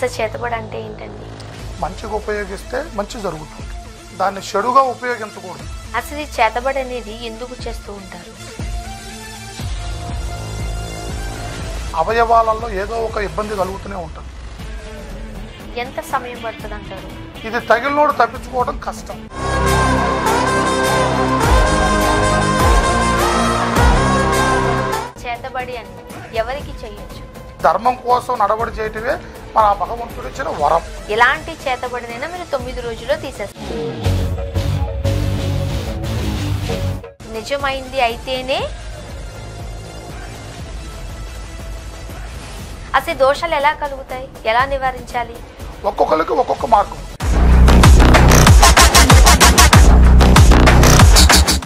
అసలు చేతబడి అంటే ఏంటండి? మంచిగా ఉపయోగిస్తే మంచి జరుగుతుంది, దాన్ని చెడుగా ఉపయోగించకూడదు. అసలు ఈ చేతబడి అనేది ఎందుకు చేస్తూ ఉంటారు? అవయవాలలో ఏదో ఒక ఇబ్బంది కలుగుతూనే ఉంటుంది. ఎంత సమయం పడుతుంది అంటారు? ఇది తగిలినోడు తప్పించుకోవడం కష్టం. చేతబడి అని ఎవరికి చేయొచ్చు? ధర్మం కోసం నడవడి చేయటమే మన భగవంతుడు ఇచ్చిన వరం. ఎలాంటి చేతబడినైనా మీరు 9 రోజుల్లో తీసేస్తారు. నిజమైంది అయితేనే. అసలు దోషాలు ఎలా కలుగుతాయి, ఎలా నివారించాలి? ఒక్కొక్కరికి ఒక్కొక్క మార్గం.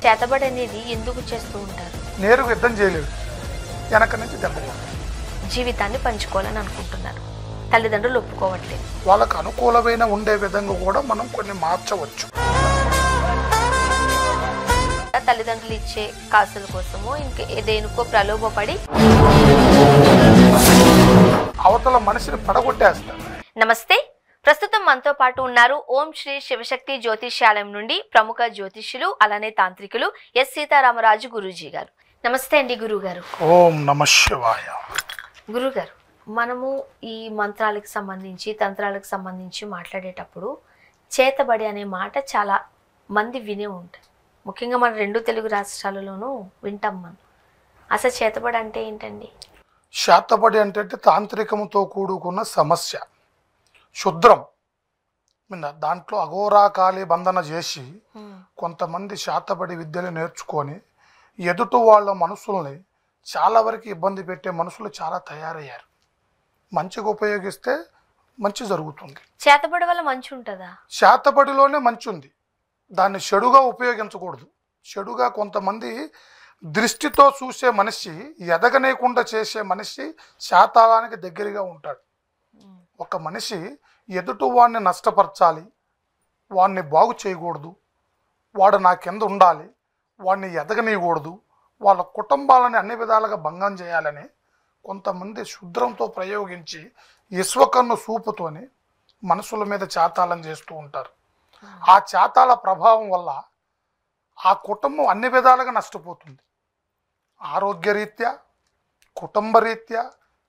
చేతబడి అనేది ఎందుకు చేస్తూ ఉంటారు? నేరుగా యుద్ధం చేయలేదు, వెనక నుంచి దెబ్బ. జీవితాన్ని పంచుకోవాలని అనుకుంటున్నారు, తల్లిదండ్రులు ఒప్పుకోవట్లేదు. వాళ్ళకు అనుకూలమైన ఉండే విధంగా కూడా మనం కొన్ని మార్చవచ్చు. తల్లిదండ్రులు ఇచ్చే కాసుల కోసమో దేనికో ప్రలోభపడి అవతల మనిషిని పడగొట్టేస్తారు. నమస్తే, ప్రస్తుతం మనతో పాటు ఉన్నారు ఓం శ్రీ శివశక్తి జ్యోతిష్యాలయం నుండి ప్రముఖ జ్యోతిష్యులు అలానే తాంత్రికులు ఎస్ సీతారామరాజు గురూజీ గారు. నమస్తే అండి గురుగారు. ఓం నమః శివాయ. గురుగారు, మనము ఈ మంత్రాలకు సంబంధించి తంత్రాలకు సంబంధించి మాట్లాడేటప్పుడు చేతబడి అనే మాట చాలా మంది వినే ఉంటారు. ముఖ్యంగా మన 2 తెలుగు రాష్ట్రాలలోనూ వింటాం మనం. అసలు చేతబడి అంటే ఏంటండి? శాతబడి అంటే తాంత్రికముతో కూడుకున్న సమస్య, శుద్రం. దాంట్లో అఘోరాకాళి బంధన చేసి కొంతమంది శాతబడి విద్యలు నేర్చుకొని ఎదుటి వాళ్ళ మనసుల్ని చాలా వరకు ఇబ్బంది పెట్టే మనుషులు చాలా తయారయ్యారు. మంచిగా ఉపయోగిస్తే మంచి జరుగుతుంది. చేతబడి వల్ల మంచి ఉంటుందా? శాతబడిలోనే మంచి ఉంది, దాన్ని చెడుగా ఉపయోగించకూడదు. చెడుగా కొంతమంది దృష్టితో చూసే మనిషి, ఎదగనేకుండా చేసే మనిషి శాతాలానికి దగ్గరగా ఉంటాడు. ఒక మనిషి ఎదుటి వాడిని నష్టపరచాలి, వాడిని బాగు చేయకూడదు, వాడు నా కింద ఉండాలి, వాడిని ఎదగనీయకూడదు, వాళ్ళ కుటుంబాలని అన్ని విధాలుగా భంగం చేయాలని కొంతమంది శుద్రంతో ప్రయోగించి ఇశ్వకన్ను సూపుతోని మనసుల మీద చాతాళం చేస్తూ ఉంటారు. ఆ చాతాల ప్రభావం వల్ల ఆ కుటుంబం అన్ని విధాలుగా నష్టపోతుంది. ఆరోగ్యరీత్యా, కుటుంబ రీత్యా,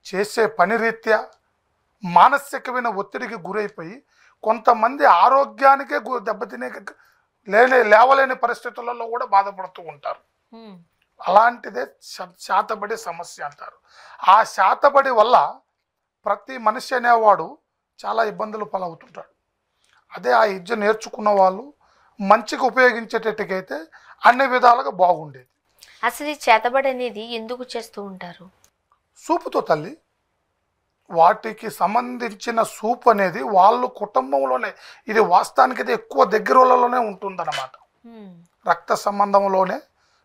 చేసే పని రీత్యా మానసికమైన ఒత్తిడికి గురైపోయి కొంతమంది ఆరోగ్యానికే దెబ్బతినే లేవలేని పరిస్థితులలో కూడా బాధపడుతూ ఉంటారు. అలాంటిదే శాతబడి సమస్య అంటారు. ఆ శాతబడి వల్ల ప్రతి మనిషి అనేవాడు చాలా ఇబ్బందులు పాలవుతుంటాడు. అదే ఆ విద్య నేర్చుకున్న వాళ్ళు మంచిగా ఉపయోగించేటట్టుకైతే అన్ని విధాలుగా బాగుండేది. అసలు ఈ చేతబడి అనేది ఎందుకు చేస్తూ ఉంటారు? సూపుతో తల్లి, వాటికి సంబంధించిన సూప్ అనేది వాళ్ళు కుటుంబంలోనే, ఇది వాస్తవానికి ఇది ఎక్కువ దగ్గరలోనే ఉంటుందన్నమాట. రక్త సంబంధంలోనే,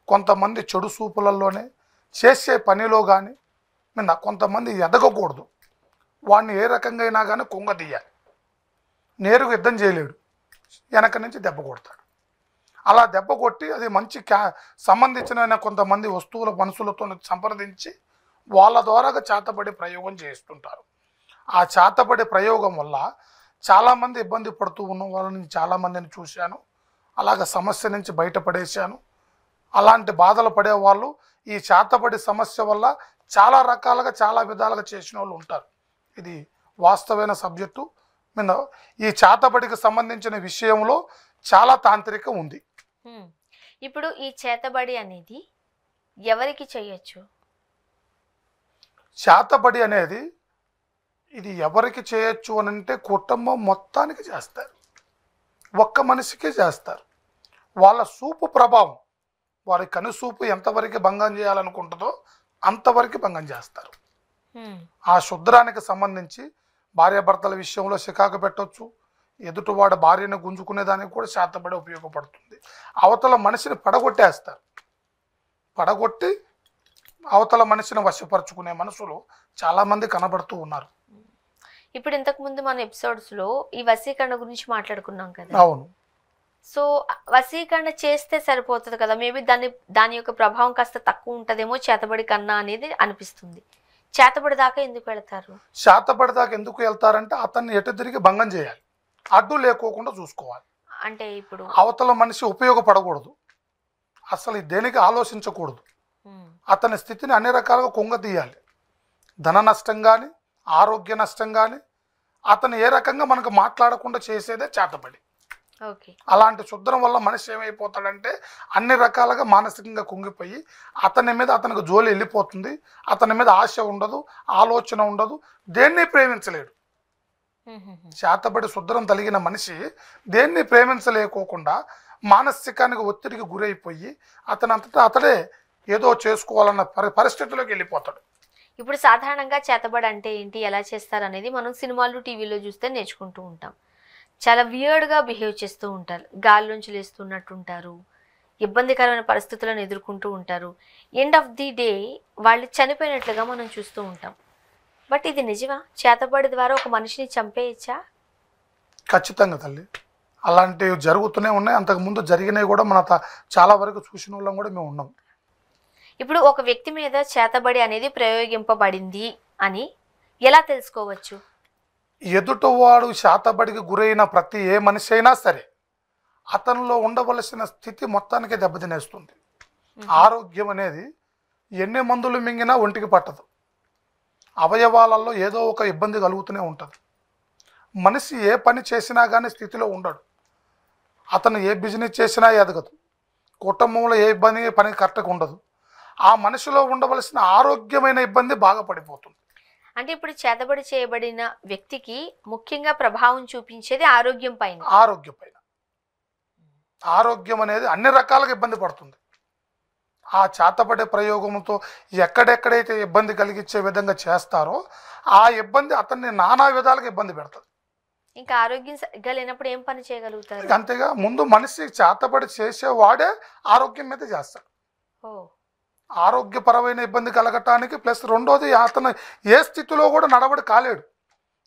కొంతమంది చెడు సూపులలోనే, చేసే పనిలో కానీ కొంతమంది ఎదగకూడదు. వాడిని ఏ రకంగా అయినా కానీ కుంగదీయాలి. నేరుగా యుద్ధం చేయలేడు, వెనక నుంచి దెబ్బ కొడతాడు. అలా దెబ్బ కొట్టి అది మంచి సంబంధించిన కొంతమంది వస్తువుల మనుషులతో సంప్రదించి వాళ్ళ ద్వారాగా చేతబడి ప్రయోగం చేస్తుంటారు. ఆ చేతబడి ప్రయోగం వల్ల చాలామంది ఇబ్బంది పడుతూ ఉన్న వాళ్ళని చాలామందిని చూశాను. అలాగ సమస్య నుంచి బయటపడేశాను. అలాంటి బాధలు పడేవాళ్ళు ఈ చేతబడి సమస్య వల్ల చాలా రకాలుగా చాలా విధాలుగా చేసిన వాళ్ళు ఉంటారు. ఇది వాస్తవమైన సబ్జెక్టు. ఈ చేతబడికి సంబంధించిన విషయంలో చాలా తాంత్రికం ఉంది. ఇప్పుడు ఈ చేతబడి అనేది ఎవరికి చేయొచ్చు? చేతబడి అనేది ఇది ఎవరికి చేయొచ్చు అని అంటే కుటుంబం మొత్తానికి చేస్తారు, ఒక్క మనిషికే చేస్తారు. వాళ్ళ సూపు ప్రభావం, వారి కనుసూపు ఎంతవరకు భంగం చేయాలనుకుంటుందో అంతవరకు భంగం చేస్తారు. ఆ శుద్రానికి సంబంధించి భార్యాభర్తల విషయంలో చికాకు పెట్టవచ్చు. ఎదుటివాడు భార్యను గుంజుకునే దానికి కూడా చేతబడి ఉపయోగపడుతుంది. అవతల మనిషిని పడగొట్టేస్తారు, పడగొట్టి అవతల మనిషిని వశపరుచుకునే మనుషులు చాలామంది కనబడుతూ ఉన్నారు. ఇప్పుడు ఇంతకుముందు మన ఎపిసోడ్స్లో ఈ వశీకరణ గురించి మాట్లాడుకున్నాం కదా. అవును. సో వశీకరణ చేస్తే సరిపోతుంది కదా, మేబీ దాని యొక్క ప్రభావం కాస్త తక్కువ ఉంటుందేమో చేతబడి కన్నా అనేది అనిపిస్తుంది. చేతబడి దాకా ఎందుకు వెళ్తారు? శాతపడి దాకా ఎందుకు వెళ్తారంటే అతన్ని ఎటు తిరిగి భంగం చేయాలి, అడ్డు లేకోకుండా చూసుకోవాలి. అంటే ఇప్పుడు అవతల మనిషి ఉపయోగపడకూడదు, అసలు దేనికి ఆలోచించకూడదు. అతని స్థితిని అన్ని రకాలుగా కుంగతీయాలి. ధన నష్టం కానీ, ఆరోగ్య నష్టం కానీ, అతను ఏ రకంగా మనకు మాట్లాడకుండా చేసేదే చేతబడి. ఓకే. అలాంటి శుద్ధం వల్ల మనిషి ఏమైపోతాడంటే అన్ని రకాలుగా మానసికంగా కుంగిపోయి అతని మీద అతనికి జోలి వెళ్ళిపోతుంది. అతని మీద ఆశ ఉండదు, ఆలోచన ఉండదు, దేన్ని ప్రేమించలేడు. చేతబడి శుద్ధం కలిగిన మనిషి దేన్ని ప్రేమించలేకోకుండా మానసికానికి ఒత్తిడికి గురైపోయి అతనంతటా అతడే ఏదో చేసుకోవాలన్న పరిస్థితిలోకి వెళ్ళిపోతాడు. ఇప్పుడు సాధారణంగా చేతబడి అంటే ఏంటి, ఎలా చేస్తారు అనేది మనం సినిమాలు టీవీలో చూస్తే నేర్చుకుంటూ ఉంటాం. చాలా వియర్డ్గా బిహేవ్ చేస్తూ ఉంటారు, గాల్లోంచి లేస్తున్నట్టు ఉంటారు, ఇబ్బందికరమైన పరిస్థితులను ఎదుర్కొంటూ ఉంటారు. ఎండ్ ఆఫ్ ది డే వాళ్ళు చనిపోయినట్లుగా మనం చూస్తూ ఉంటాం. బట్ ఇది నిజమా? చేతబడి ద్వారా ఒక మనిషిని చంపేయచ్చా? ఖచ్చితంగా తల్లి, అలాంటివి జరుగుతూనే ఉన్నాయి. అంతకుముందు జరిగినవి కూడా మన చాలా వరకు చూసిన వాళ్ళం కూడా మేము ఉన్నాం. ఇప్పుడు ఒక వ్యక్తి మీద చేతబడి అనేది ప్రయోగింపబడింది అని ఎలా తెలుసుకోవచ్చు? ఎదుటివాడు శాతబడికి గురైన ప్రతి ఏ మనిషి అయినా సరే అతనిలో ఉండవలసిన స్థితి మొత్తానికి దెబ్బతినేస్తుంది. ఆరోగ్యం అనేది ఎన్ని మందులు మింగినా ఒంటికి పట్టదు. అవయవాలలో ఏదో ఒక ఇబ్బంది కలుగుతూనే ఉంటుంది. మనిషి ఏ పని చేసినా కానీ స్థితిలో ఉండడు. అతను ఏ బిజినెస్ చేసినా ఎదగదు. కుటుంబంలో ఏ పని కరెక్ట్గా ఉండదు. ఆ మనిషిలో ఉండవలసిన ఆరోగ్యమైన ఇబ్బంది బాగా పడిపోతుంది. అంటే ఇప్పుడు చేతబడి చేయబడిన వ్యక్తికి ముఖ్యంగా ప్రభావం చూపించేది ఆరోగ్యం పైన. ఆరోగ్యం అనేది అన్ని రకాలుగా ఇబ్బంది పడుతుంది. ఆ చేతబడే ప్రయోగంతో ఎక్కడెక్కడైతే ఇబ్బంది కలిగించే విధంగా చేస్తారో ఆ ఇబ్బంది అతన్ని నానా విధాలుగా ఇబ్బంది పెడుతుంది. ఇంకా ఆరోగ్యం సరిగ్గా లేనప్పుడు ఏం పని చేయగలుగుతారు? అంతేగా, ముందు మనిషి చేతబడి చేసేవాడే ఆరోగ్యం మీద చేస్తాడు. ఆరోగ్యపరమైన ఇబ్బంది కలగటానికి ప్లస్ రెండోది అతను ఏ స్థితిలో కూడా నడవడి కాలేడు.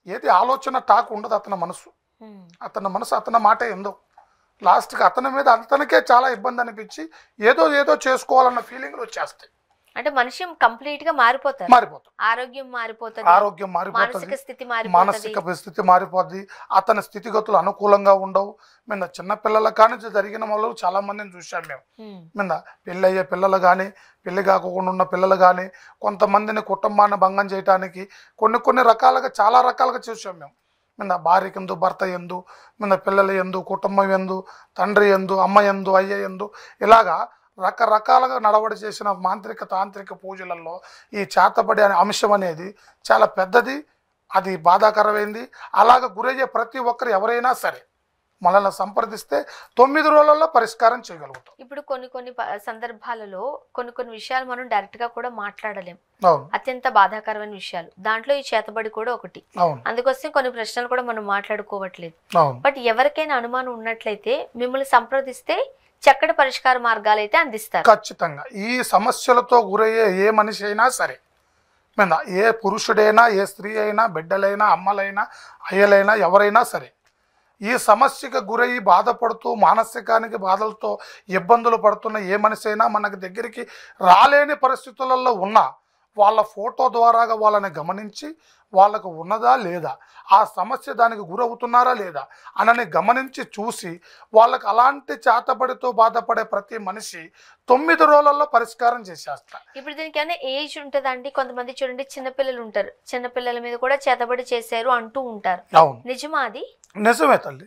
ఏది ఆలోచన టాక్ ఉండదు అతని మనసు. అతని మాట ఏందో లాస్ట్కి అతని మీద అతనికే చాలా ఇబ్బంది అనిపించి ఏదో చేసుకోవాలన్న ఫీలింగ్లు వచ్చేస్తాయి. అంటే మనిషి కంప్లీట్ గా మారిపోతారు. ఆరోగ్యం మారిపోతుంది, మానసిక స్థితి మారిపోద్ది. అతని స్థితిగతులు అనుకూలంగా ఉండవు. మీద చిన్న పిల్లల కానీ జరిగిన వాళ్ళు చాలా మందిని చూసాం మేము. మీద పెళ్ళి అయ్యే పిల్లలు కానీ, పెళ్లి కాకుండా ఉన్న పిల్లలు కానీ, కొంతమందిని కుటుంబాన్ని భంగం చేయడానికి కొన్ని రకాలుగా చాలా రకాలుగా చూసాం మేము. మీద భార్యకి ఎందు, భర్త ఎందు, మీద పిల్లలు ఎందు, కుటుంబం ఎందు, తండ్రి ఎందు, అమ్మ ఎందు, అయ్య ఎందు, ఇలాగా రకరకాలుగా నడవడి చేసిన తాంత్రిక పూజలలో ఈ చేతబడి అనే అంశం అనేది చాలా పెద్దది, అది బాధాకరమైంది. అలాగ గురయ్యే ప్రతి ఒక్కరు ఎవరైనా సరే మనల్ని సంప్రదిస్తే 9 రోజులలో పరిష్కారం చేయగలుగుతాం. ఇప్పుడు కొన్ని సందర్భాలలో కొన్ని విషయాలు మనం డైరెక్ట్ గా కూడా మాట్లాడలేం, అత్యంత బాధాకరమైన విషయాలు. దాంట్లో ఈ చేతబడి కూడా ఒకటి. అందుకోసం కొన్ని ప్రశ్నలు కూడా మనం మాట్లాడుకోవట్లేదు. బట్ ఎవరికైనా అనుమానం ఉన్నట్లయితే మిమ్మల్ని సంప్రదిస్తే చక్కటి పరిష్కార మార్గాలు అయితే అందిస్తారు. ఖచ్చితంగా ఈ సమస్యలతో గురయ్యే ఏ మనిషి అయినా సరే, ఏ పురుషుడైనా, ఏ స్త్రీ అయినా, బిడ్డలైనా, అమ్మలైనా, అయ్యలైనా, ఎవరైనా సరే ఈ సమస్యకు గురయ్యి బాధపడుతూ మానసికానికి బాధలతో ఇబ్బందులు పడుతున్న ఏ మనిషి అయినా మనకి దగ్గరికి రాలేని పరిస్థితులలో ఉన్న వాళ్ళ ఫోటో ద్వారాగా వాళ్ళని గమనించి వాళ్ళకు ఉన్నదా లేదా, ఆ సమస్య దానికి గురవుతున్నారా లేదా అనని గమనించి చూసి వాళ్ళకు అలాంటి చేతబడితో బాధపడే ప్రతి మనిషి 9 రోజులలో పరిష్కారం చేసేస్తా. ఇప్పుడు దీనికి ఏమైనా ఏజ్ ఉంటుందండి? కొంతమంది చూడండి చిన్నపిల్లలు ఉంటారు, చిన్నపిల్లల మీద కూడా చేతబడి చేశారు అంటూ ఉంటారు. అవును, నిజమా అది? నిజమే తల్లి.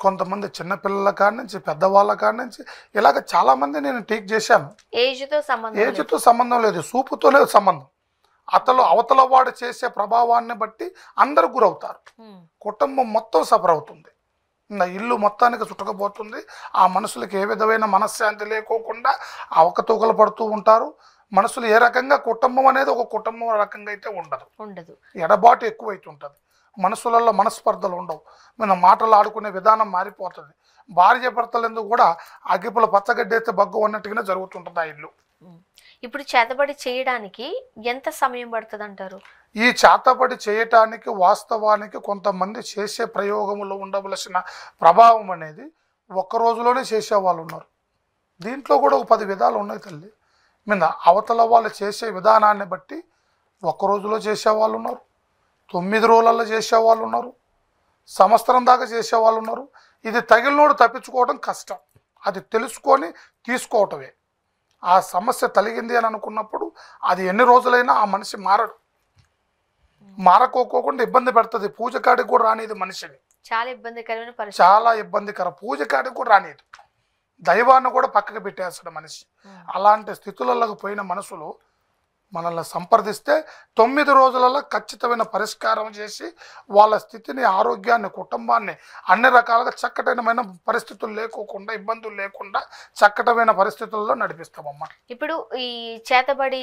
కొంతమంది చిన్నపిల్లల కాడి నుంచి, పెద్దవాళ్ళ కాడి నుంచి, ఇలాగ చాలా మంది నేను టీక్ చేశాను. ఏజ్తో సంబంధం లేదు, చూపుతోనే సంబంధం. అవతల వాడు చేసే ప్రభావాన్ని బట్టి అందరూ గురవుతారు. కుటుంబం మొత్తం సఫర్ అవుతుంది. ఇల్లు మొత్తానికి చుట్టకపోతుంది. ఆ మనుషులకి ఏ విధమైన మనశ్శాంతి లేకోకుండా అవకతూకలు పడుతూ ఉంటారు. మనుషులు ఏ రకంగా, కుటుంబం అనేది ఒక కుటుంబం రకంగా అయితే ఉండదు. ఎడబాటు ఎక్కువైతుంటుంది. మనసులలో మనస్పర్ధలు ఉండవు. మన మాటలు ఆడుకునే విధానం మారిపోతుంది. భార్య భర్తలందుకు కూడా అగ్గిపుల పచ్చగడ్డేస్తే బగ్గు అన్నట్టుగానే జరుగుతుంటుంది ఆ ఇల్లు. ఇప్పుడు చేతబడి చేయడానికి ఎంత సమయం పడుతుంది అంటారు? ఈ చేతబడి చేయటానికి వాస్తవానికి కొంతమంది చేసే ప్రయోగంలో ఉండవలసిన ప్రభావం అనేది ఒక్క రోజులోనే చేసే వాళ్ళు ఉన్నారు. దీంట్లో కూడా ఒక 10 విధాలు ఉన్నాయి తల్లి. మీద అవతల వాళ్ళు చేసే విధానాన్ని బట్టి ఒక్క రోజులో చేసేవాళ్ళు ఉన్నారు, 9 రోజులలో చేసేవాళ్ళు ఉన్నారు, సంవత్సరం దాకా చేసేవాళ్ళు ఉన్నారు. ఇది తగిలినోడు తప్పించుకోవడం కష్టం. అది తెలుసుకొని తీసుకోవటమే. ఆ సమస్య తలిగింది అని అనుకున్నప్పుడు అది ఎన్ని రోజులైనా ఆ మనిషి మారడు. మారకోకుండా ఇబ్బంది పెడుతుంది. పూజ కాడికి కూడా రానిది మనిషిని. చాలా ఇబ్బందికరమైన పరిస్థితి. చాలా ఇబ్బందికర. పూజ కాడికి కూడా రానిది. దైవాన్ని కూడా పక్కకి పెట్టేస్తాడు మనిషి. అలాంటి స్థితులకు పోయిన మనసులు మనల్ని సంప్రదిస్తే 9 రోజులలో ఖచ్చితమైన పరిష్కారం చేసి వాళ్ళ స్థితిని, ఆరోగ్యాన్ని, కుటుంబాన్ని అన్ని రకాలుగా చక్కటైన పరిస్థితులు లేకోకుండా, ఇబ్బందులు లేకుండా చక్కటమైన పరిస్థితుల్లో నడిపిస్తామమ్మా. ఇప్పుడు ఈ చేతబడి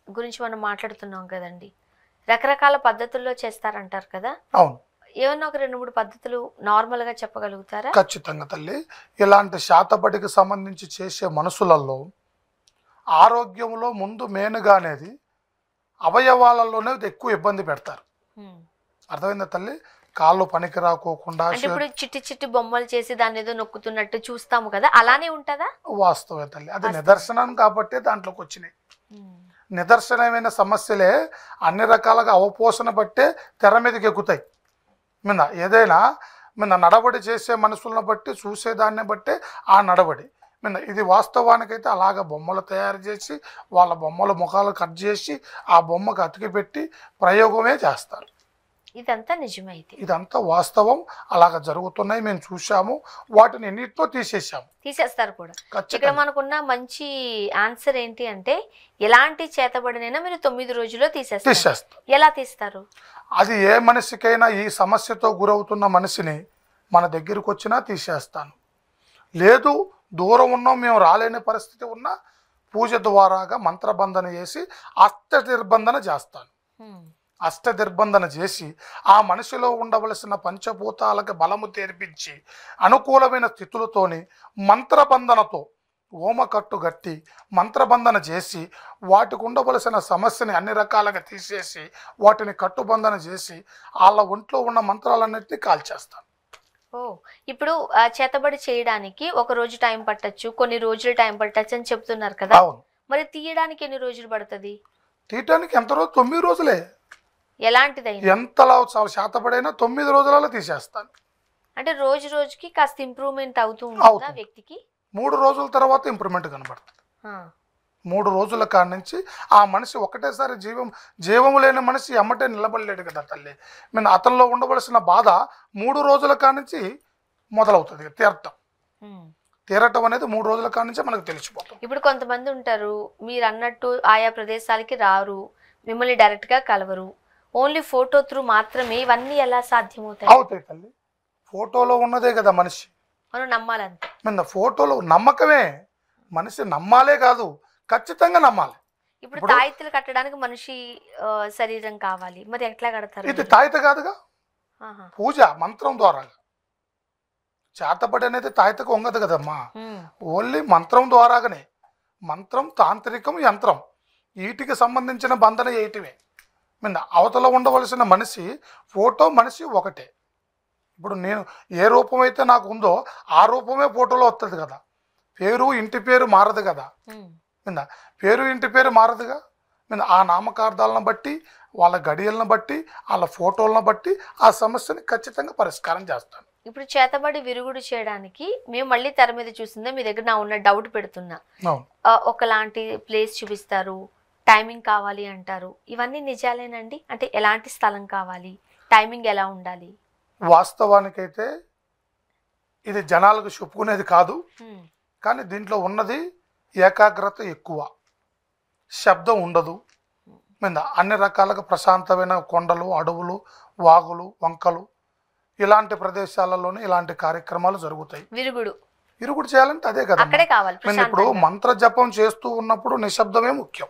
గురించి మనం మాట్లాడుతున్నాం కదండి, రకరకాల పద్ధతుల్లో చేస్తారంటారు కదా. అవును. ఏమన్నా ఒక 2-3 పద్ధతులు నార్మల్గా చెప్పగలుగుతారా? ఖచ్చితంగా తల్లి. ఇలాంటి శాతబడికి సంబంధించి చేసే మనుషులలో ఆరోగ్యంలో ముందు మెయిన్గా అనేది అవయవాలలోనే ఎక్కువ ఇబ్బంది పెడతారు. అర్థమైందా తల్లి? కాళ్ళు పనికి రాకోకుండా ఇప్పుడు చిట్టి చిట్టి బొమ్మలు చేసి దాన్ని ఏదో నొక్కుతున్నట్టు చూస్తాము కదా, అలానే ఉంటుందా? వాస్తవే తల్లి. అది నిదర్శనం కాబట్టి దాంట్లోకి వచ్చినాయి. నిదర్శనమైన సమస్యలే అన్ని రకాలుగా అవపోసన బట్టే తెర మీదకి ఎక్కుతాయి. ఏదైనా నడవడి చేసే మనుషులను బట్టి, చూసేదాన్ని బట్టే ఆ నడవడి. ఇది వాస్తవానికైతే అలాగ బొమ్మలు తయారు చేసి వాళ్ళ బొమ్మల ముఖాలు కట్ చేసి ఆ బొమ్మకు అతికి పెట్టి ప్రయోగమే చేస్తారు. ఇదంతా నిజమైతే ఇదంతా వాస్తవం. అలాగ జరుగుతున్నాయి, మేము చూసాము. వాటిని ఎన్నిటితో తీసేస్తారు కూడా. ఇక్కడ మనకున్న మంచి ఆన్సర్ ఏంటి అంటే, ఎలాంటి చేతబడినైనా మీరు 9 రోజుల్లో తీసేస్తారు. ఎలా తీస్తారు? అది ఏ మనిషికైనా ఈ సమస్యతో గురవుతున్న మనిషిని మన దగ్గరకు వచ్చినా తీసేస్తాను. లేదు దూరం ఉన్నాం, మేము రాలేని పరిస్థితి ఉన్నా పూజ ద్వారాగా మంత్రబంధన చేసి అష్టదిర్బంధన చేస్తాను. అష్టదిర్బంధన చేసి ఆ మనిషిలో ఉండవలసిన పంచభూతాలకు బలము తెరిపించి అనుకూలమైన స్థితులతోని మంత్రబంధనతో ఓమకట్టు గట్టి మంత్రబంధన చేసి వాటికి ఉండవలసిన సమస్యని అన్ని రకాలుగా తీసేసి వాటిని కట్టుబంధన చేసి వాళ్ళ ఒంట్లో ఉన్న మంత్రాలన్నింటినీ కాల్చేస్తాను. ఇప్పుడు చేతబడి చేయడానికి ఒక రోజు టైం పట్టచ్చు, కొన్ని రోజులు టైం పట్టచ్చు అని చెప్తున్నారు కదా. మరి తీయడానికి ఎన్ని రోజులు పడుతుంది? తీయడానికి ఎంత రోజు? 9 రోజులే. ఎలాంటిది ఎంతలా శాతబడైనా 9 రోజులలో తీసేస్తాను. అంటే రోజు రోజుకి కాస్త ఇంప్రూవ్మెంట్ అవుతూ ఉంటుందా వ్యక్తికి? 3 రోజుల తర్వాత ఇంప్రూవ్మెంట్ కనబడుతుంది. 3 రోజుల కాడి నుంచి ఆ మనిషి ఒకటేసారి జీవం లేని మనిషి ఎమ్మటే నిలబడలేడు కదా తల్లి. అతనిలో ఉండవలసిన బాధ 3 రోజుల కాడి నుంచి మొదలవుతుంది. తీరటం అనేది 3 రోజుల కాడి నుంచి మనకు తెలిసిపోతుంది. ఇప్పుడు కొంతమంది ఉంటారు, మీరు అన్నట్టు ఆయా ప్రదేశాలకి రారు, మిమ్మల్ని డైరెక్ట్ గా కలవరు, ఓన్లీ ఫోటో త్రూ మాత్రమే. ఇవన్నీ ఎలా సాధ్యమవుతాయి? అవుతాయి తల్లి. ఫోటోలో ఉన్నదే కదా మనిషి, మనం నమ్మాలంతే. ఫోటోలో నమ్మకమే. మనిషి నమ్మాలే కాదు, ఖచ్చితంగా నమ్మాలి. ఇప్పుడు తాయితలు కట్టడానికి మనిషి శరీరం కావాలి, మరి ఎట్లా కడతారు? ఇది తాయిత కాదుగా, పూజ మంత్రం ద్వారా. చేతబడి అనేది తాయితకు వంగదు కదమ్మా, ఓన్లీ మంత్రం ద్వారాగానే. మంత్రం, తాంత్రికం, యంత్రం వీటికి సంబంధించిన బంధన ఏటివే. అవతల ఉండవలసిన మనిషి ఫోటో మనిషి ఒకటే. ఇప్పుడు నేను ఏ రూపం అయితే నాకు ఉందో ఆ రూపమే ఫోటోలో వస్తుంది కదా. పేరు ఇంటి పేరు మారదు కదా. పేరు ఇంటి పేరు మారదుగా. ఆ నామకార్థాలను బట్టి, వాళ్ళ గడియలను బట్టి, వాళ్ళ ఫోటోలను బట్టి ఆ సమస్యని ఖచ్చితంగా పరిష్కారం చేస్తాను. ఇప్పుడు చేతబడి విరుగుడు చేయడానికి మేము మళ్ళీ తెర మీద చూసిందే మీ దగ్గర నా ఉన్న డౌట్ పెడుతున్నా. ఒకలాంటి ప్లేస్ చూపిస్తారు, టైమింగ్ కావాలి అంటారు, ఇవన్నీ నిజాలేనండి? అంటే ఎలాంటి స్థలం కావాలి, టైమింగ్ ఎలా ఉండాలి? వాస్తవానికైతే ఇది జనాలకు చెప్పుకునేది కాదు, కానీ దీంట్లో ఉన్నది ఏకాగ్రత ఎక్కువ, శబ్దం ఉండదు. అన్ని రకాలుగా ప్రశాంతమైన కొండలు, అడవులు, వాగులు, వంకలు ఇలాంటి ప్రదేశాలలోనే ఇలాంటి కార్యక్రమాలు జరుగుతాయి. విరుగుడు చేయాలంటే అదే కదా. ఇప్పుడు మంత్ర జపం చేస్తూ ఉన్నప్పుడు నిశ్శబ్దమే ముఖ్యం.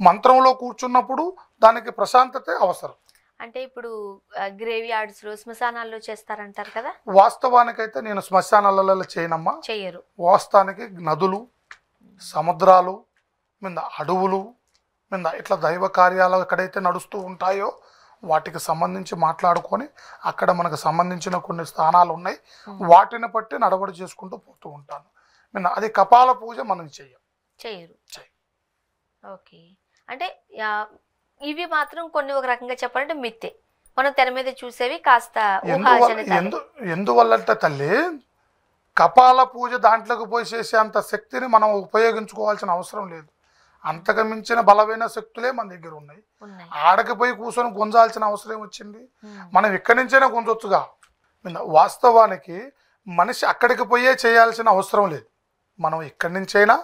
మంత్రంలో కూర్చున్నప్పుడు దానికి ప్రశాంతతే అవసరం. అంటే ఇప్పుడు గ్రేవ్ యార్డ్స్ లో, శ్మశానాల్లో చేస్తారంటారు కదా. వాస్తవానికైతే నేను శ్మశానాలలో చేయనమ్మా, చేయరు. వాస్తవానికి నదులు, సముద్రాలు, అడవులు, ఇట్లా దైవ కార్యాలు ఎక్కడైతే నడుస్తూ ఉంటాయో వాటికి సంబంధించి మాట్లాడుకొని అక్కడ మనకు సంబంధించిన కొన్ని స్థానాలు ఉన్నాయి, వాటిని బట్టి నడవడి చేసుకుంటూ పోతూ ఉంటాను. అది కపాల పూజ మనం చేయరు. ఓకే. అంటే ఇవి మాత్రం కొన్ని ఒక రకంగా చెప్పాలంటే మిత్తే, మనం తెర మీద చూసేవి కాస్త ఎందువల్లంటే తల్లి, కపాల పూజ దాంట్లోకి పోయి చేసే అంత శక్తిని మనం ఉపయోగించుకోవాల్సిన అవసరం లేదు. అంతకు మించిన బలమైన శక్తులే మన దగ్గర ఉన్నాయి. ఆడకి పోయి కూర్చొని గుంజాల్సిన అవసరం వచ్చింది. మనం ఇక్కడి నుంచైనా గుంజొచ్చుగా. వాస్తవానికి మనిషి అక్కడికి పోయే చేయాల్సిన అవసరం లేదు. మనం ఇక్కడి నుంచైనా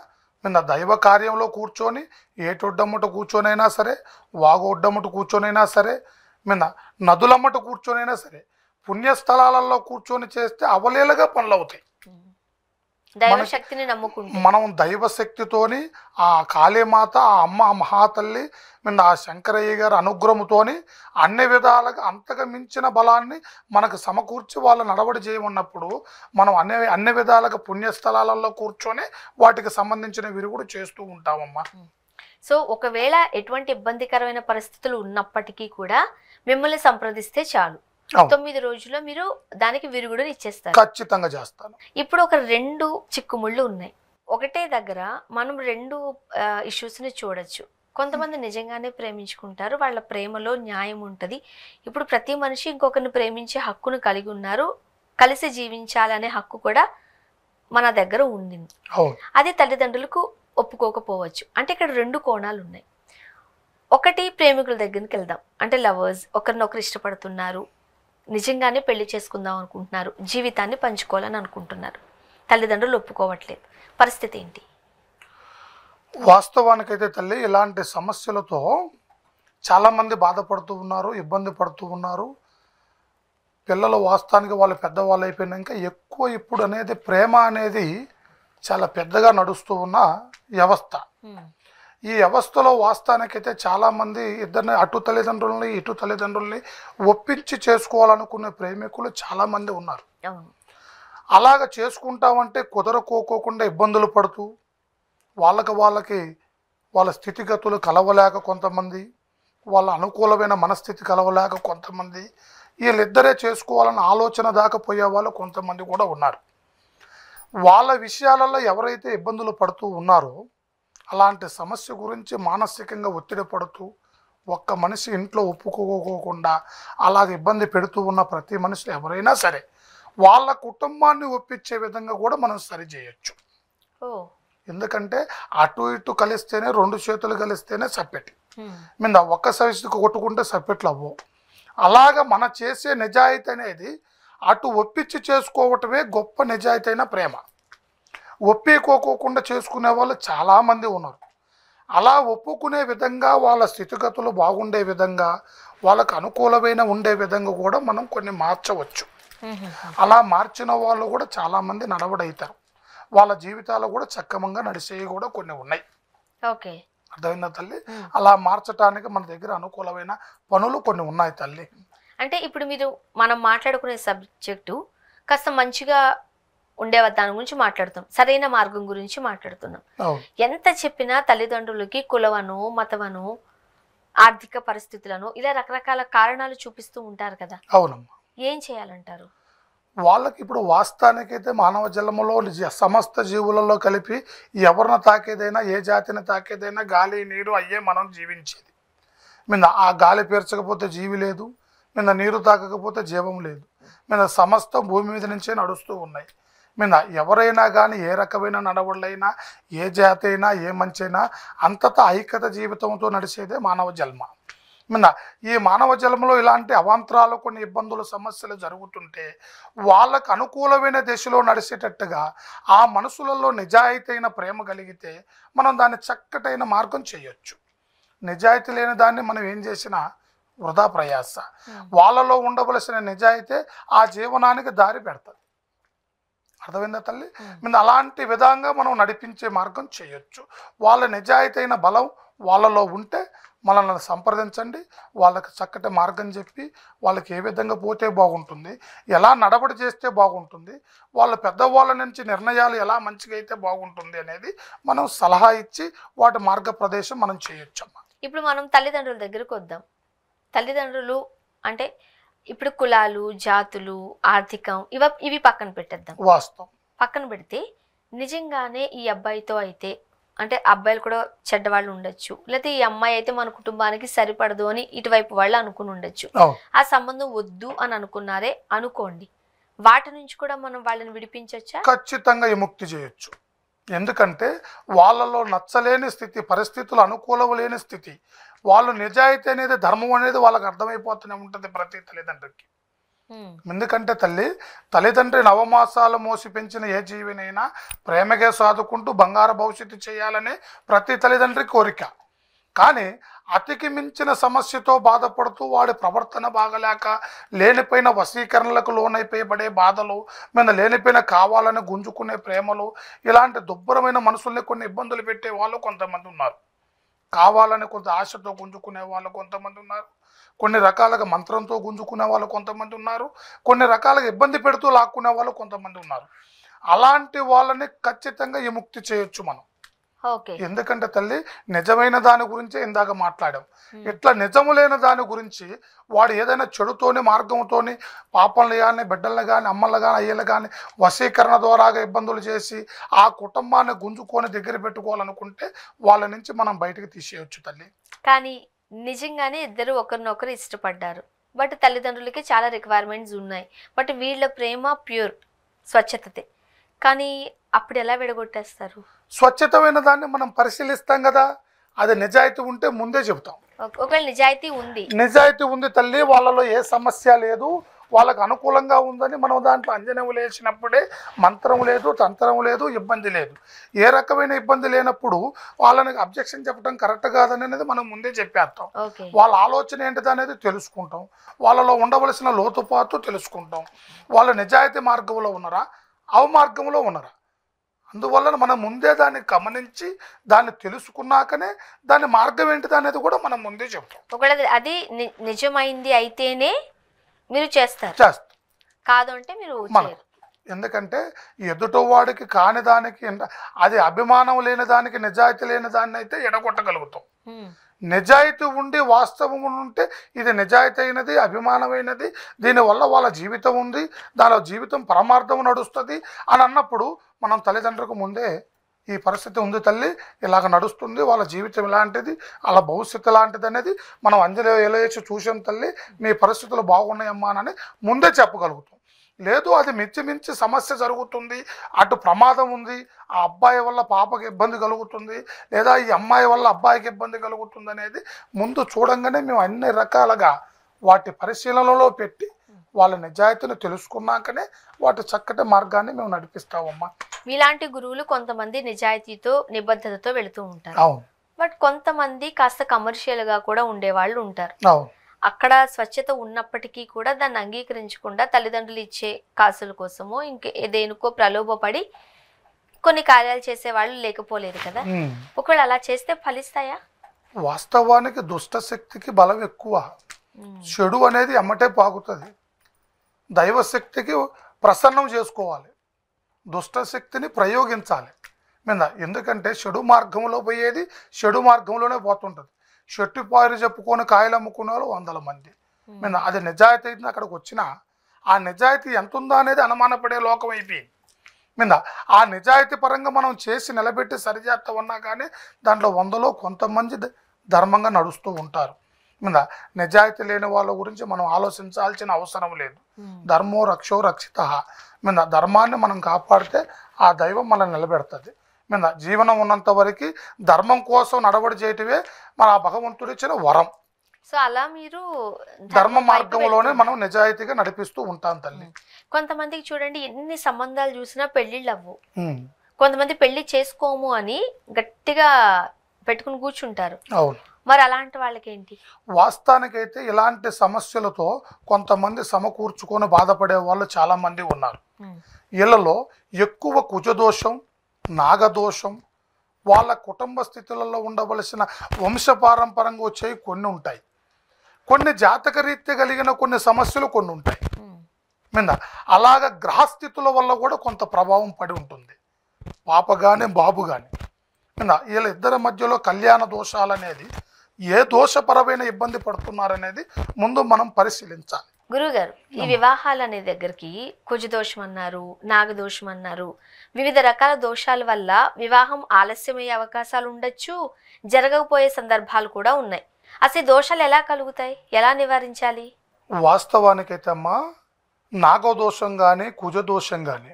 దైవ కార్యంలో కూర్చొని ఏటొడ్డమ్మట కూర్చొనైనా సరే, వాగు ఒడ్డమ్మట కూర్చొనైనా సరే, నదులమ్మట కూర్చొనైనా సరే, పుణ్యస్థలాలలో కూర్చొని చేస్తే అవలేలుగా పనులు అవుతాయి. దైవశక్తిని నమ్ముకుంటే మనం దైవశక్తితోని ఆ కాళీమాత, ఆ అమ్మ మహాతల్లి ఆ శంకరయ్య గారి అనుగ్రహంతోని అన్ని విధాలుగా అంతగా మించిన బలాన్ని మనకు సమకూర్చి వాళ్ళ నడవడి చేయమన్నప్పుడు మనం అన్ని విధాలుగా పుణ్యస్థలాలలో కూర్చొని వాటికి సంబంధించిన విరుగుడు చేస్తూ ఉంటామమ్మా. సో ఒకవేళ ఎటువంటి ఇబ్బందికరమైన పరిస్థితులు ఉన్నప్పటికీ కూడా మిమ్మల్ని సంప్రదిస్తే చాలు, 9 రోజుల్లో మీరు దానికి విరుగుడుని ఇచ్చేస్తారు. ఖచ్చితంగా చేస్తాను. ఇప్పుడు ఒక 2 చిక్కుముళ్ళు ఉన్నాయి. ఒకటే దగ్గర మనం 2 ఇష్యూస్ని చూడొచ్చు. కొంతమంది నిజంగానే ప్రేమించుకుంటారు, వాళ్ళ ప్రేమలో న్యాయం ఉంటుంది. ఇప్పుడు ప్రతి మనిషి ఇంకొకరిని ప్రేమించే హక్కును కలిగి ఉన్నారు, కలిసి జీవించాలనే హక్కు కూడా మన దగ్గర ఉండింది. అది తల్లిదండ్రులకు ఒప్పుకోకపోవచ్చు. అంటే ఇక్కడ 2 కోణాలు ఉన్నాయి. ఒకటి, ప్రేమికుల దగ్గరికి వెళ్దాం. అంటే లవర్స్ ఒకరినొకరు ఇష్టపడుతున్నారు, నిజంగానే పెళ్లి చేసుకుందాం అనుకుంటున్నారు, జీవితాన్ని పంచుకోవాలని అనుకుంటున్నారు, తల్లిదండ్రులు ఒప్పుకోవట్లేదు, పరిస్థితి ఏంటి? వాస్తవానికైతే తల్లి, ఇలాంటి సమస్యలతో చాలామంది బాధపడుతూ ఉన్నారు, ఇబ్బంది పడుతూ ఉన్నారు. పిల్లలు వాస్తవానికి వాళ్ళు పెద్దవాళ్ళు అయిపోయినాక ఎక్కువ ఇప్పుడు అనేది ప్రేమ అనేది చాలా పెద్దగా నడుస్తూ ఉన్న వ్యవస్థ. ఈ వ్యవస్థలో వాస్తవానికైతే చాలామంది ఇద్దరిని అటు తల్లిదండ్రులని ఇటు తల్లిదండ్రుల్ని ఒప్పించి చేసుకోవాలనుకునే ప్రేమికులు చాలామంది ఉన్నారు. అలాగ చేసుకుంటామంటే కుదరకోకోకుండా ఇబ్బందులు పడుతూ వాళ్ళకి వాళ్ళ స్థితిగతులు కలవలేక కొంతమంది, వాళ్ళ అనుకూలమైన మనస్థితి కలవలేక కొంతమంది, వీళ్ళిద్దరే చేసుకోవాలన్న ఆలోచన దాకా పోయే వాళ్ళు కొంతమంది కూడా ఉన్నారు. వాళ్ళ విషయాలలో ఎవరైతే ఇబ్బందులు పడుతూ ఉన్నారో అలాంటి సమస్య గురించి మానసికంగా ఒత్తిడి పడుతూ ఒక్క మనిషి ఇంట్లో ఒప్పుకోకుండా అలాగ ఇబ్బంది పెడుతూ ఉన్న ప్రతి మనిషి ఎవరైనా సరే వాళ్ళ కుటుంబాన్ని ఒప్పించే విధంగా కూడా మనం సరి చేయొచ్చు. ఎందుకంటే అటు ఇటు కలిస్తేనే, 2 చేతులు కలిస్తేనే సప్పెట్టి ఒక్క సైజుకి కొట్టుకుంటే సప్పెట్లు అవ్వవు. అలాగ మన చేసే నిజాయితీ అనేది అటు ఒప్పించి చేసుకోవటమే గొప్ప నిజాయితీ అయిన ప్రేమ. ఒప్పుకోకుండా చేసుకునే వాళ్ళు చాలామంది ఉన్నారు. అలా ఒప్పుకునే విధంగా, వాళ్ళ స్థితిగతులు బాగుండే విధంగా, వాళ్ళకు అనుకూలమైన ఉండే విధంగా కూడా మనం కొన్ని మార్చవచ్చు. అలా మార్చిన వాళ్ళు కూడా చాలామంది నడవడవుతారు. వాళ్ళ జీవితాలు కూడా సక్రమంగా నడిచేవి కూడా కొన్ని ఉన్నాయి. ఓకే, అర్థమైందా తల్లి? అలా మార్చడానికి మన దగ్గర అనుకూలమైన పనులు కొన్ని ఉన్నాయి తల్లి. అంటే ఇప్పుడు మనం మాట్లాడుకునే సబ్జెక్టు కాస్త మంచిగా ఉండే దాని గురించి మాట్లాడుతున్నాం, సరైన మార్గం గురించి మాట్లాడుతున్నాం. ఎంత చెప్పినా తల్లిదండ్రులకి కులవను, మతవను, ఆర్థిక పరిస్థితులను ఇలా రకరకాల కారణాలు చూపిస్తూ ఉంటారు కదా. అవునమ్మా. ఏం చేయాలంటారు? వాళ్ళకి ఇప్పుడు వాస్తవానికైతే మానవ జన్మలో సమస్త జీవులలో కలిపి ఎవరిని తాకేదైనా, ఏ జాతిని తాకేదైనా గాలి నీరు అయ్యే మనం జీవించేది. ఆ గాలి పీల్చకపోతే జీవి లేదు, నీరు తాకకపోతే జీవం లేదు. సమస్తం భూమి మీద నుంచే నడుస్తూ ఉన్నాయి. ఎవరైనా కానీ ఏ రకమైన నడవళ్ళైనా, ఏ జాతి అయినా, ఏ మంచి అయినా అంతటా ఐక్యత జీవితంతో నడిచేదే మానవ జన్మ. ఈ మానవ జన్మలో ఇలాంటి అవాంతరాలు, కొన్ని ఇబ్బందులు, సమస్యలు జరుగుతుంటే వాళ్ళకు అనుకూలమైన దిశలో నడిచేటట్టుగా ఆ మనసులలో నిజాయితీ అయిన ప్రేమ కలిగితే మనం దాన్ని చక్కటైన మార్గం చేయొచ్చు. నిజాయితీ లేని దాన్ని మనం ఏం చేసినా వృధా ప్రయాస. వాళ్ళలో ఉండవలసిన నిజాయితీ ఆ జీవనానికి దారి పెడతాది. అర్థమైందా తల్లి? అలాంటి విధంగా మనం నడిపించే మార్గం చేయొచ్చు. వాళ్ళ నిజాయితీ అయిన బలం వాళ్ళలో ఉంటే మనల్ని సంప్రదించండి. వాళ్ళకి చక్కటి మార్గం చెప్పి వాళ్ళకి ఏ విధంగా పోతే బాగుంటుంది, ఎలా నడవడి చేస్తే బాగుంటుంది, వాళ్ళ పెద్దవాళ్ళ నుంచి నిర్ణయాలు ఎలా మంచిగా అయితే బాగుంటుంది అనేది మనం సలహా ఇచ్చి వాటి మార్గ ప్రదేశం మనం చేయొచ్చమ్మా. ఇప్పుడు మనం తల్లిదండ్రుల దగ్గరకు వద్దాం. తల్లిదండ్రులు అంటే ఇప్పుడు కులాలు, జాతులు, ఆర్థికం ఇవి పక్కన పెట్టేద్దాం. వాస్తవం పక్కన పెడితే నిజంగానే ఈ అబ్బాయితో అయితే అంటే అబ్బాయిలు కూడా చెడ్డవాళ్ళు ఉండొచ్చు, లేకపోతే ఈ అమ్మాయి అయితే మన కుటుంబానికి సరిపడదు అని ఇటువైపు వాళ్ళు అనుకుని ఉండొచ్చు. ఆ సంబంధం వద్దు అని అనుకున్నారే అనుకోండి, వాటి నుంచి కూడా మనం వాళ్ళని విడిపించొచ్చా? ఖచ్చితంగా విముక్తి చేయొచ్చు. ఎందుకంటే వాళ్ళలో నచ్చలేని స్థితి, పరిస్థితులు అనుకూలం లేని స్థితి, వాళ్ళు నిజాయితీ అనేది ధర్మం అనేది వాళ్ళకి అర్థమైపోతూనే ఉంటుంది ప్రతి తల్లిదండ్రికి. ఎందుకంటే తల్లిదండ్రి నవమాసాలు మోసి పెంచిన ఏ జీవినైనా ప్రేమగా సాదుకుంటూ బంగారు భవిష్యత్తు చేయాలనే ప్రతి తల్లిదండ్రి కోరిక. కానీ అతికి మించిన సమస్యతో బాధపడుతూ వాడి ప్రవర్తన బాగలేక లేనిపోయిన వశీకరణలకు లోనైపోయబడే బాధలు, మీద లేనిపోయిన కావాలని గుంజుకునే ప్రేమలు, ఇలాంటి దుబ్బరమైన మనుషుల్ని కొన్ని ఇబ్బందులు పెట్టే వాళ్ళు కొంతమంది ఉన్నారు. కావాలని కొంత ఆశతో గుంజుకునే వాళ్ళు కొంతమంది ఉన్నారు. కొన్ని రకాలుగా మంత్రంతో గుంజుకునే వాళ్ళు కొంతమంది ఉన్నారు. కొన్ని రకాలుగా ఇబ్బంది పెడుతూ లాక్కునే వాళ్ళు కొంతమంది ఉన్నారు. అలాంటి వాళ్ళని ఖచ్చితంగా విముక్తి చేయొచ్చు మనం. ఎందుకంటే తల్లి, నిజమైన దాని గురించే ఇందాక మాట్లాడాం. ఇట్లా నిజము లేని దాని గురించి వాడు ఏదైనా చెడుతోని మార్గంతోని పాపల్ని కానీ బిడ్డల్ని కానీ అమ్మల్ని కానీ అయ్యలు కానీ వశీకరణ ద్వారాగా ఇబ్బందులు చేసి ఆ కుటుంబాన్ని గుంజుకొని దగ్గర పెట్టుకోవాలనుకుంటే వాళ్ళ నుంచి మనం బయటకు తీసేయచ్చు తల్లి. కానీ నిజంగానే ఇద్దరు ఒకరినొకరు ఇష్టపడ్డారు, బట్ తల్లిదండ్రులకి చాలా రిక్వైర్మెంట్స్ ఉన్నాయి, బట్ వీళ్ళ ప్రేమ ప్యూర్ స్వచ్ఛతతే, కానీ అప్పుడు ఎలా విడగొట్టేస్తారు? స్వచ్ఛతమైన దాన్ని మనం పరిశీలిస్తాం కదా, అది నిజాయితీ ఉంటే ముందే చెబుతాం. ఒకవేళ నిజాయితీ ఉంది తల్లి, వాళ్ళలో ఏ సమస్య లేదు, వాళ్ళకు అనుకూలంగా ఉందని మనం దాంట్లో అంజనం లేచినప్పుడే మంత్రం లేదు, తంత్రం లేదు, ఇబ్బంది లేదు. ఏ రకమైన ఇబ్బంది లేనప్పుడు వాళ్ళని అబ్జెక్షన్ చెప్పడం కరెక్ట్ కాదని అనేది మనం ముందే చెప్పేస్తాం. వాళ్ళ ఆలోచన ఏంటిది అనేది తెలుసుకుంటాం, వాళ్ళలో ఉండవలసిన లోతుపాతు తెలుసుకుంటాం, వాళ్ళ నిజాయితీ మార్గంలో ఉన్నారా అవమార్గంలో ఉన్నారా, అందువల్ల మనం ముందే దాన్ని గమనించి దాన్ని తెలుసుకున్నాకనే దాని మార్గం ఏంటిది అనేది కూడా మనం ముందే చెప్తాం. ఒకవేళ అది నిజమైంది అయితేనే మీరు చేస్తారు, కాదు అంటే మీరు ఎందుకంటే ఎదుటివాడికి కాని దానికి, అది అభిమానం లేని దానికి, నిజాయితీ లేని దాన్ని అయితే ఎడగొట్టగలుగుతాం. నిజాయితీ ఉండి వాస్తవం ఉంటే ఇది నిజాయితీ అయినది, అభిమానమైనది, దీనివల్ల వాళ్ళ జీవితం ఉంది, దాని జీవితం పరమార్థం నడుస్తుంది అని అన్నప్పుడు మనం తల్లిదండ్రులకు ముందే ఈ పరిస్థితి ఉంది తల్లి, ఇలాగ నడుస్తుంది, వాళ్ళ జీవితం ఇలాంటిది, వాళ్ళ భవిష్యత్తు ఇలాంటిది అనేది మనం అంజలి ఎలవేసి చూసాం తల్లి, మీ పరిస్థితులు బాగున్నాయమ్మా అని ముందే చెప్పగలుగుతాం. లేదు అది మించి సమస్య జరుగుతుంది, అటు ప్రమాదం ఉంది, ఆ అబ్బాయి వల్ల పాపకి ఇబ్బంది కలుగుతుంది, లేదా ఈ అమ్మాయి వల్ల అబ్బాయికి ఇబ్బంది కలుగుతుంది అనేది ముందు చూడంగానే మేము అన్ని రకాలుగా వాటి పరిశీలనలో పెట్టి వాళ్ళ నిజాయితీని తెలుసుకున్నాకనే వాటి చక్కటి మార్గాన్ని మేము నడిపిస్తామమ్మా. మీలాంటి గురువులు కొంతమంది నిజాయితీతో నిబద్ధతతో వెళుతూ ఉంటారు. అవును. బట్ కొంతమంది కాస్త కమర్షియల్గా కూడా ఉండేవాళ్ళు ఉంటారు. అవును. అక్కడ స్వచ్ఛత ఉన్నప్పటికీ కూడా దాన్ని అంగీకరించకుండా తల్లిదండ్రులు ఇచ్చే కాసుల కోసమో దేనికో ప్రలోభపడి కొన్ని కార్యాలు చేసేవాళ్ళు లేకపోలేదు కదా. ఒకవేళ అలా చేస్తే ఫలిస్తాయా? వాస్తవానికి దుష్ట శక్తికి బలం ఎక్కువ, చెడు అనేది ఎమ్మటే పాకుతుంది. దైవశక్తికి ప్రసన్నం చేసుకోవాలి, దుష్ట శక్తిని ప్రయోగించాలి మీద. ఎందుకంటే చెడు మార్గంలో పోయేది చెడు మార్గంలోనే పోతుంటుంది. చెట్టు పారు చెప్పుకొని కాయలు అమ్ముకునే వాళ్ళు 100 మంది మీద. అది నిజాయితీ అయితే అక్కడికి వచ్చినా ఆ నిజాయితీ ఎంత ఉందా అనేది అనుమానపడే లోకం అయిపోయింది మీద. ఆ నిజాయితీ పరంగా మనం చేసి నిలబెట్టి సరిచేస్తా ఉన్నా కానీ దాంట్లో 100లో కొంతమంది ధర్మంగా నడుస్తూ ఉంటారు మీద. నిజాయితీ లేని వాళ్ళ గురించి మనం ఆలోచించాల్సిన అవసరం లేదు. ధర్మో రక్షో రక్షిత మీద. ధర్మాన్ని మనం కాపాడితే ఆ దైవం మనల్ని నిలబెడుతుంది మీద. జీవనం ఉన్నంత వరకు ధర్మం కోసం నడవడి చేయటమే మన భగవంతుడు ఇచ్చిన వరం. సో అలా మీరు ధర్మ మార్గంలోనే మనం నిజాయితీగా నడిపిస్తూ ఉంటాం తల్లి. కొంతమందికి చూడండి, ఎన్ని సంబంధాలు చూసినా పెళ్లిళ్ళు అవ్వు, కొంతమంది పెళ్లి చేసుకోము అని గట్టిగా పెట్టుకుని కూర్చుంటారు. అవును. మరి అలాంటి వాళ్ళకి ఏంటి? వాస్తవానికైతే ఇలాంటి సమస్యలతో కొంతమంది సమకూర్చుకొని బాధపడే వాళ్ళు చాలా మంది ఉన్నారు. వీళ్ళలో ఎక్కువ కుజదోషం, నాగదోషం, వాళ్ళ కుటుంబ స్థితులలో ఉండవలసిన వంశపారంపరంగా వచ్చేవి కొన్ని ఉంటాయి. కొన్ని జాతక రీత్యా కలిగిన కొన్ని సమస్యలు కొన్ని ఉంటాయి మీద. అలాగ గ్రహస్థితుల వల్ల కూడా కొంత ప్రభావం పడి ఉంటుంది, పాప కానీ బాబు కానీ మీద. వీళ్ళిద్దరి మధ్యలో కళ్యాణ దోషాలు అనేది ఏ దోషపరమైన ఇబ్బంది పడుతున్నారనేది ముందు మనం పరిశీలించాలి. గురుగారు ఈ వివాహాలు అనే దగ్గరికి కుజదోషం అన్నారు, నాగదోషం అన్నారు. వివిధ రకాల దోషాల వల్ల వివాహం ఆలస్యమయ్యే అవకాశాలు ఉండొచ్చు, జరగకపోయే సందర్భాలు కూడా ఉన్నాయి. అసలు ఈ దోషాలు ఎలా కలుగుతాయి, ఎలా నివారించాలి? వాస్తవానికైతే అమ్మా, నాగదోషం కానీ కుజదోషం కానీ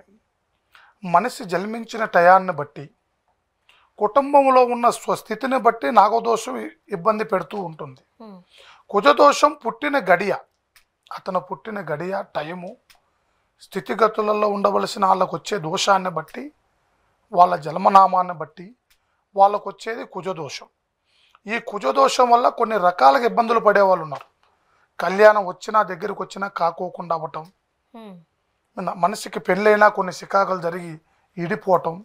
మనిషి జన్మించిన టయాన్ని బట్టి, కుటుంబంలో ఉన్న స్వస్థితిని బట్టి నాగదోషం ఇబ్బంది పెడుతూ ఉంటుంది. కుజదోషం పుట్టిన గడియ, అతను పుట్టిన గడియ, టైము, స్థితిగతులలో ఉండవలసిన వాళ్ళకు వచ్చే దోషాన్ని బట్టి, వాళ్ళ జన్మనామాన్ని బట్టి వాళ్ళకు వచ్చేది కుజదోషం. ఈ కుజదోషం వల్ల కొన్ని రకాలుగా ఇబ్బందులు పడేవాళ్ళు ఉన్నారు. కళ్యాణం వచ్చినా దగ్గరికి వచ్చినా కాకోకుండా అవ్వటం, మనిషికి పెళ్ళైనా కొన్ని శికాకులు జరిగి ఇడిపోవటం,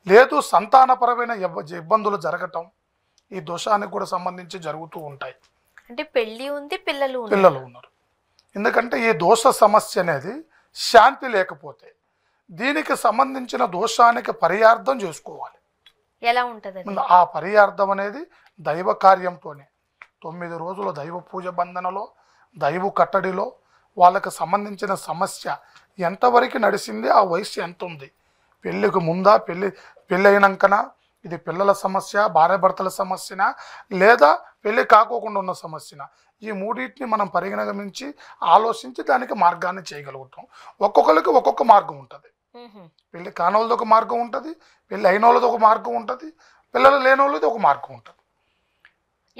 లేదు సంతానపరమైన ఇబ్బందులు జరగటం, ఈ దోషానికి కూడా సంబంధించి జరుగుతూ ఉంటాయి. అంటే పెళ్ళి ఉంది, పిల్లలు ఉన్నారు. ఎందుకంటే ఈ దోష సమస్య అనేది శాంతి లేకపోతే దీనికి సంబంధించిన దోషానికి పరిహార్థం చేసుకోవాలి. ఎలా ఉంటుంది ఆ పరిహార్థం అనేది దైవ కార్యంతోనే 9 రోజుల దైవ పూజ బంధనలో, దైవ కట్టడిలో వాళ్ళకి సంబంధించిన సమస్య ఎంతవరకు నడిచింది, ఆ వయసు ఎంత ఉంది, పెళ్ళికి ముందా, పెళ్ళి అయినాకనా, ఇది పిల్లల సమస్య, భార్యాభర్తల సమస్యనా, లేదా పెళ్ళి కాకోకుండా ఉన్న సమస్యనా, ఈ మూడింటిని మనం పరిగణించి ఆలోచించి దానికి మార్గాన్ని చేయగలుగుతాం. ఒక్కొక్కరికి ఒక్కొక్క మార్గం ఉంటుంది. పెళ్ళి కానోళ్ళది ఒక మార్గం ఉంటుంది, పెళ్ళి అయిన వాళ్ళది ఒక మార్గం ఉంటుంది, పిల్లలు లేని వాళ్ళది ఒక మార్గం ఉంటుంది.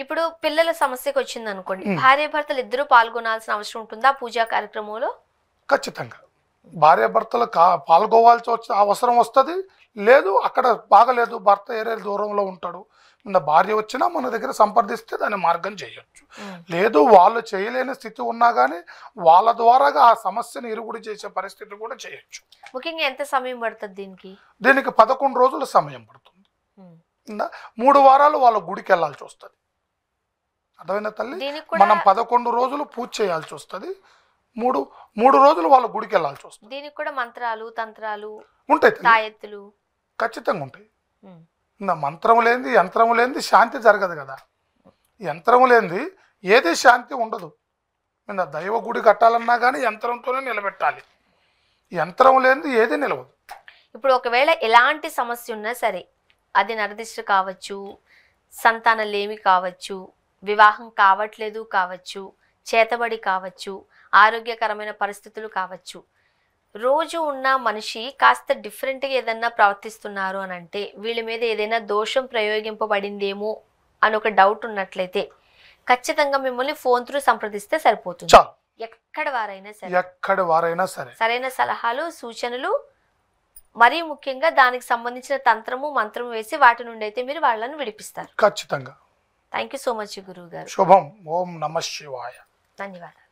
ఇప్పుడు పిల్లల సమస్యకు వచ్చింది అనుకోండి, భార్యాభర్తలు ఇద్దరు పాల్గొనాల్సిన అవసరం ఉంటుందా పూజా కార్యక్రమంలో? ఖచ్చితంగా భార్యాభర్తలు పాల్గొవాల్సి అవసరం వస్తుంది. లేదు అక్కడ బాగలేదు, భర్త ఏరే దూరంలో ఉంటాడు, భార్య వచ్చినా మన దగ్గర సంప్రదిస్తే దాన్ని మార్గం చేయొచ్చు. లేదు వాళ్ళు చేయలేని స్థితి ఉన్నా కానీ వాళ్ళ ద్వారాగా ఆ సమస్యను ఇరుగుడి చేసే పరిస్థితి కూడా చేయొచ్చు. ముఖ్యంగా ఎంత సమయం పడుతుంది దీనికి 11 రోజుల సమయం పడుతుంది. 3 వారాలు వాళ్ళ గుడికి వెళ్ళాల్సి వస్తుంది. అర్థమైనా తల్లి? మనం 11 రోజులు పూజ చేయాల్సి వస్తుంది. 3 రోజులు వాళ్ళ గుడికి వెళ్ళాల్సి వస్తుంది. దీనికి కూడా మంత్రాలు, తంత్రాలు ఉంటాయి, తాయెత్తులు ఖచ్చితంగా ఉంటాయి. మంత్రము లేనిది, యంత్రము లేనిది శాంతి జరగదు కదా. యంత్రము లేనిది ఏది శాంతి ఉండదు. దైవ గుడి కట్టాలన్నా కానీ యంత్రంతోనే నిలబెట్టాలి. యంత్రం లేనిది ఏది నిలవదు. ఇప్పుడు ఒకవేళ ఎలాంటి సమస్య ఉన్నా సరే, అది నరదిష్టి కావచ్చు, సంతానలేమి కావచ్చు, వివాహం కావట్లేదు కావచ్చు, చేతబడి కావచ్చు, ఆరోగ్యకరమైన పరిస్థితులు కావచ్చు, రోజు ఉన్న మనిషి కాస్త డిఫరెంట్గా ఏదన్నా ప్రవర్తిస్తున్నారు అని అంటే, వీళ్ళ మీద ఏదైనా దోషం ప్రయోగింపబడిందేమో అని ఒక డౌట్ ఉన్నట్లయితే ఖచ్చితంగా మిమ్మల్ని ఫోన్ త్రూ సంప్రదిస్తే సరిపోతుంది. ఎక్కడి వారైనా సరే సరైన సలహాలు, సూచనలు, మరీ ముఖ్యంగా దానికి సంబంధించిన తంత్రము, మంత్రము వేసి వాటి నుండి అయితే మీరు వాళ్ళని విడిపిస్తారు. ఖచ్చితంగా. థ్యాంక్ యూ సో మచ్ గురువు గారు. శుభం. ఓం నమః శివాయ. ధన్యవాదాలు.